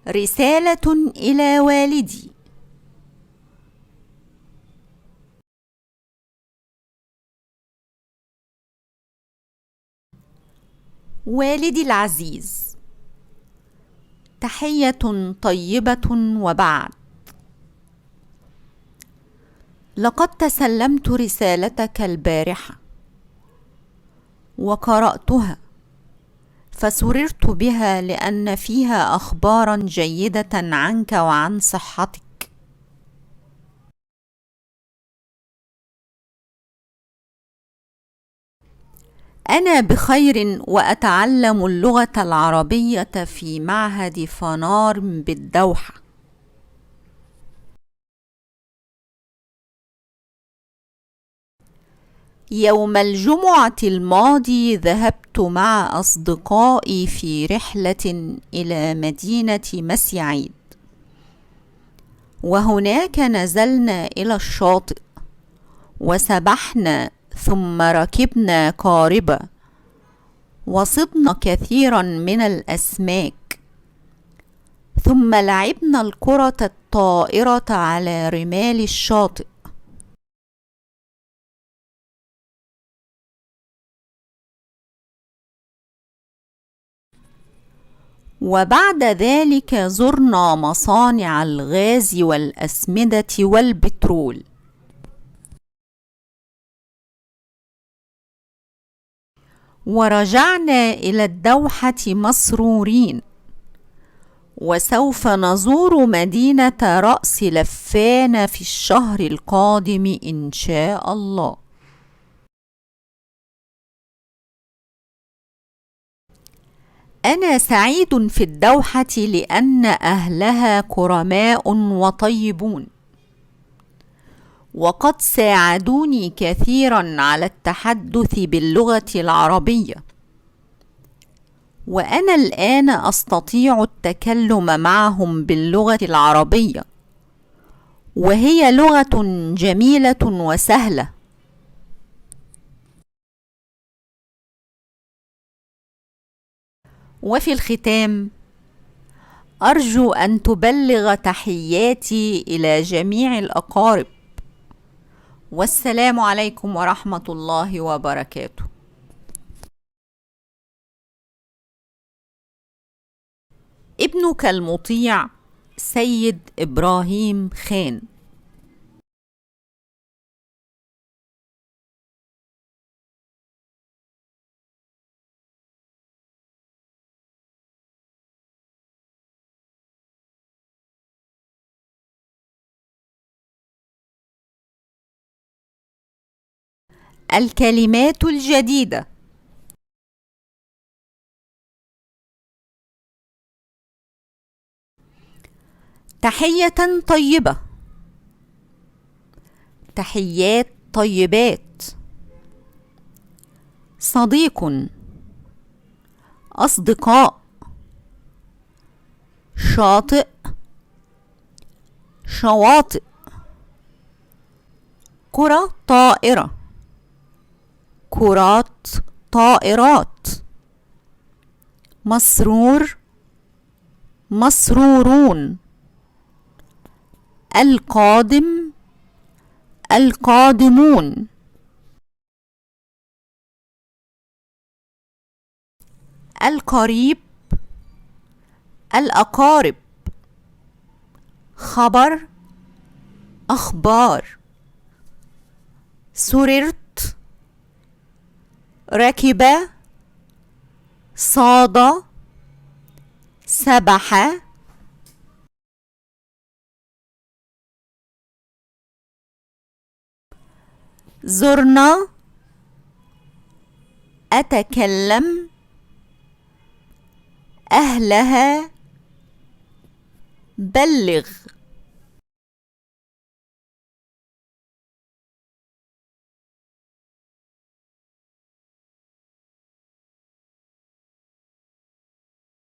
رسالة إلى والدي. والدي العزيز، تحية طيبة وبعد. لقد تسلمت رسالتك البارحة وقرأتها، فسررت بها لأن فيها أخبارا جيدة عنك وعن صحتك. أنا بخير وأتعلم اللغة العربية في معهد فنار بالدوحة. يوم الجمعة الماضي ذهبت مع أصدقائي في رحلة إلى مدينة مسيعيد، وهناك نزلنا إلى الشاطئ وسبحنا، ثم ركبنا قاربة وصدنا كثيرا من الأسماك، ثم لعبنا الكرة الطائرة على رمال الشاطئ. وبعد ذلك زرنا مصانع الغاز والأسمدة والبترول. ورجعنا إلى الدوحة مسرورين، وسوف نزور مدينة رأس لفان في الشهر القادم إن شاء الله. أنا سعيد في الدوحة لأن أهلها كرماء وطيبون، وقد ساعدوني كثيرا على التحدث باللغة العربية، وأنا الآن أستطيع التكلم معهم باللغة العربية، وهي لغة جميلة وسهلة. وفي الختام أرجو أن تبلغ تحياتي إلى جميع الأقارب، والسلام عليكم ورحمة الله وبركاته. ابنك المطيع سيد إبراهيم خان. الكلمات الجديدة: تحية طيبة، تحيات طيبات، صديق، أصدقاء، شاطئ، شواطئ، كرة طائرة، كرات طائرات، مسرور، مسرورون، القادم، القادمون، القريب، الأقارب، خبر، أخبار، سررت، ركب، صاد، سبح، زرنا، أتكلم، أهلها، بلغ.